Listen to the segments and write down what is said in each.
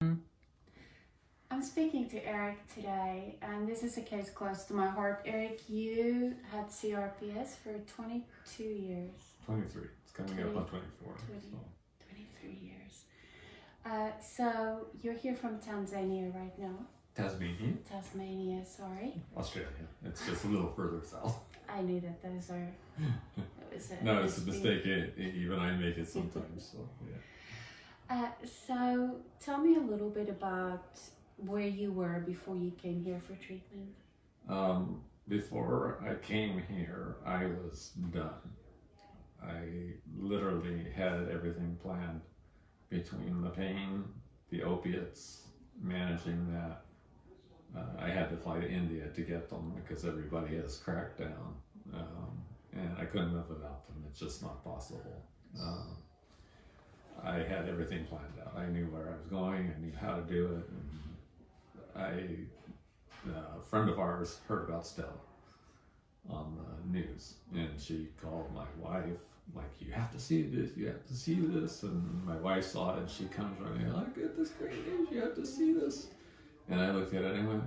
I'm speaking to Eric today, and this is a case close to my heart. Eric, you had CRPS for 22 years. 23. It's coming up on 24. 23 years. So you're here from Tanzania right now. Tasmania, sorry. Australia. It's just a little further south. I knew that those are. No, it's a mistake. Even I make it sometimes. So yeah. So tell me a little bit about where you were before you came here for treatment. Before I came here, I was done. I literally had everything planned between the pain, the opiates, managing that. I had to fly to India to get them because everybody has cracked down, and I couldn't live without them. It's just not possible. I had everything planned out. I knew where I was going. I knew how to do it. And a friend of ours heard about Stella on the news, and she called my wife, like, you have to see this, you have to see this. And my wife saw it, and she comes running, I get this great news, you have to see this. And I looked at it and I went,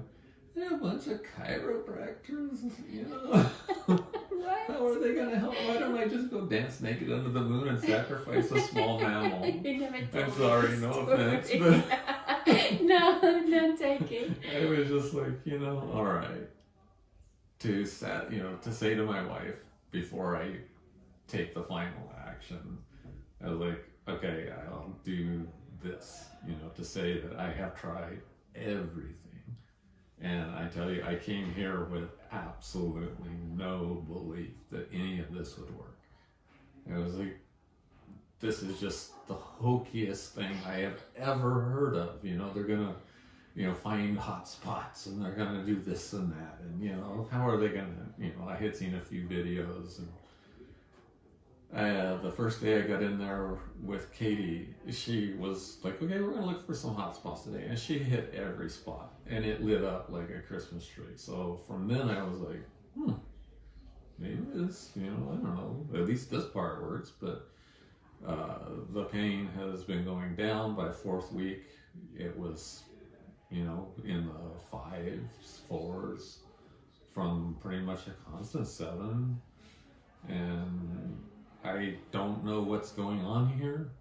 they're a bunch of chiropractors, you know. Right. How are they going to help? Why don't I just go dance naked under the moon and sacrifice a small mammal? I'm sorry, no offense, but no, don't take it. I was just like, all right. To say to my wife before I take the final action, I was like, okay, I'll do this, to say that I have tried everything. And I tell you, I came here with absolutely no belief that any of this would work. It was like, this is just the hokiest thing I have ever heard of. They're gonna, find hot spots, and they're gonna do this and that, and how are they gonna, I had seen a few videos, and the first day I got in there with Katie, she was like, okay, we're gonna look for some hot spots today, and she hit every spot, and it lit up like a Christmas tree. So from then I was like, maybe this, I don't know, at least this part works. But the pain has been going down. By fourth week, it was, in the 5s, 4s, from pretty much a constant 7. And I don't know what's going on here.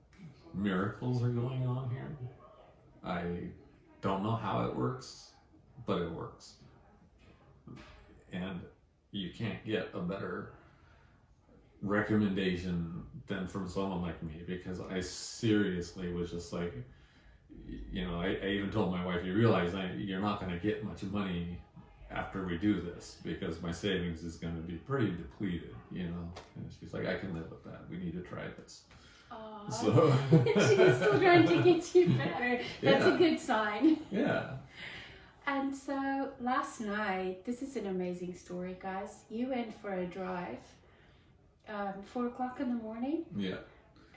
Miracles are going on here. I don't know how it works, but it works. And you can't get a better recommendation than from someone like me, because I seriously was just like, I even told my wife, you realize you're not going to get much money after we do this, because my savings is going to be pretty depleted, and she's like, I can live with that. We need to try this. Aww. So she's still trying to get you better. That's a good sign. Yeah. And so last night, this is an amazing story, guys. You went for a drive, 4 o'clock in the morning. Yeah.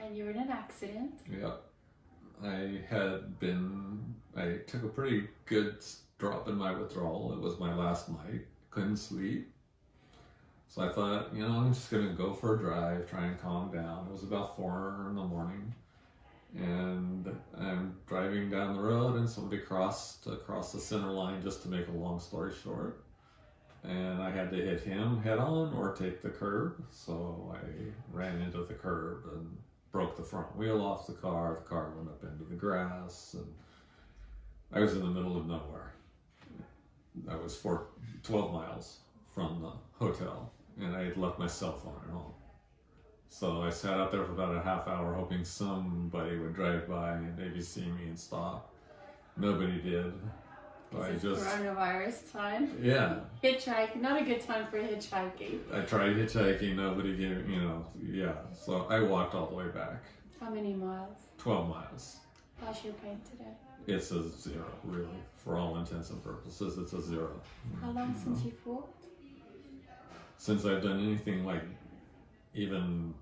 And you were in an accident. Yeah. I took a pretty good drop in my withdrawal. It was my last night. Couldn't sleep. So I thought, I'm just going to go for a drive, try and calm down. It was about 4 in the morning. And I'm driving down the road, and somebody crossed across the center line, just to make a long story short. And I had to hit him head on or take the curb. So I ran into the curb and broke the front wheel off the car. The car went up into the grass, and I was in the middle of nowhere. I was 12 miles from the hotel, and I had left my cell phone at home. So I sat out there for about a half hour, hoping somebody would drive by and maybe see me and stop. Nobody did. This is coronavirus time. Yeah. Hitchhiking, not a good time for hitchhiking. I tried hitchhiking, nobody gave, yeah. So I walked all the way back. How many miles? 12 miles. How's your pain today? It's a 0, really. For all intents and purposes, it's a 0. How long since you fought? Since I've done anything like even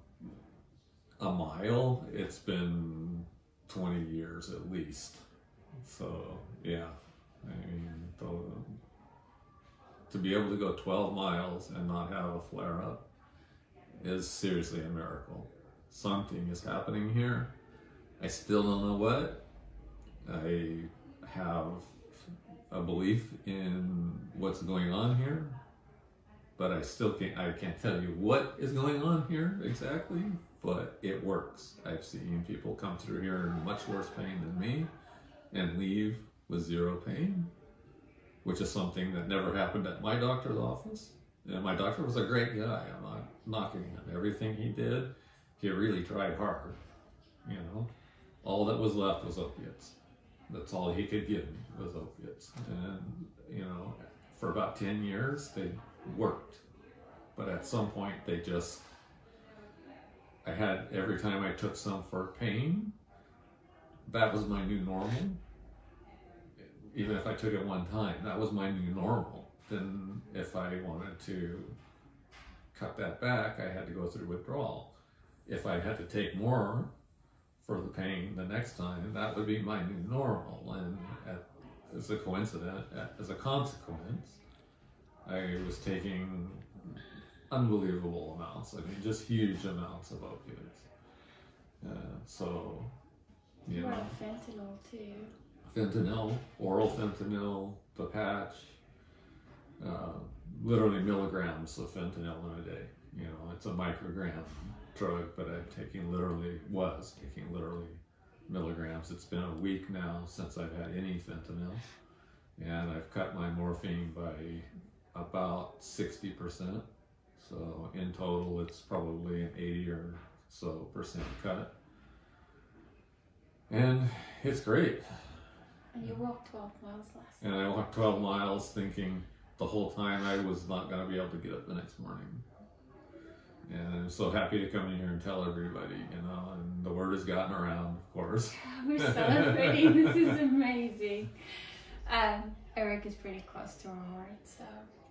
a mile, it's been 20 years at least. So, yeah. I mean, to be able to go 12 miles and not have a flare-up is seriously a miracle. Something is happening here. I still don't know what. I have a belief in what's going on here, but I can't tell you what is going on here exactly, but it works. I've seen people come through here in much worse pain than me and leave with zero pain, which is something that never happened at my doctor's office. And my doctor was a great guy. I'm not knocking him. Everything he did, he really tried hard. You know, all that was left was opiates. That's all he could give me was opiates. And, you know, for about 10 years, they worked. But at some point, every time I took some for pain, that was my new normal. Even if I took it one time, that was my new normal. Then if I wanted to cut that back, I had to go through withdrawal. If I had to take more for the pain the next time, that would be my new normal. And as a consequence, I was taking unbelievable amounts. I mean, just huge amounts of opiates. So, you know, fentanyl too. Fentanyl, oral fentanyl, the patch, literally milligrams of fentanyl in a day. You know, it's a microgram drug, but was taking literally milligrams. It's been a week now since I've had any fentanyl, and I've cut my morphine by about 60%. So in total, it's probably an 80 or so percent cut, and it's great. And you walked 12 miles last night. And I walked 12 miles thinking the whole time I was not going to be able to get up the next morning. And I'm so happy to come in here and tell everybody, you know, and the word has gotten around, of course. We're celebrating. This is amazing. Eric is pretty close to our heart, so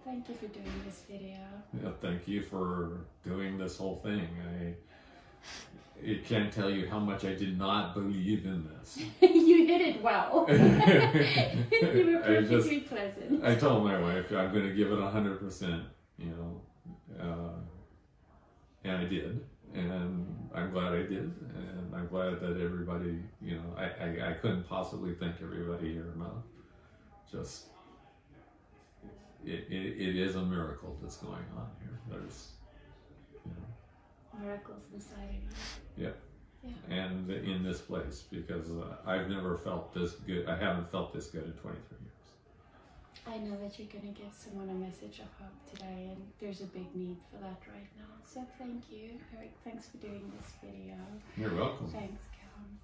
thank you for doing this video. Yeah, thank you for doing this whole thing. I can't tell you how much I did not believe in this. You hit it well. You were perfectly pleasant. I told my wife I'm going to give it 100%, you know, and I did, and I'm glad I did, and I'm glad that everybody, you know, I couldn't possibly thank everybody here enough. Just, it is a miracle that's going on here. There's, you know, miracles inside of you. Yeah. And in this place, because I've never felt this good. I haven't felt this good in 23 years. I know that you're going to give someone a message of hope today, and there's a big need for that right now. So thank you, Eric. Thanks for doing this video. You're welcome. Thanks, Cam.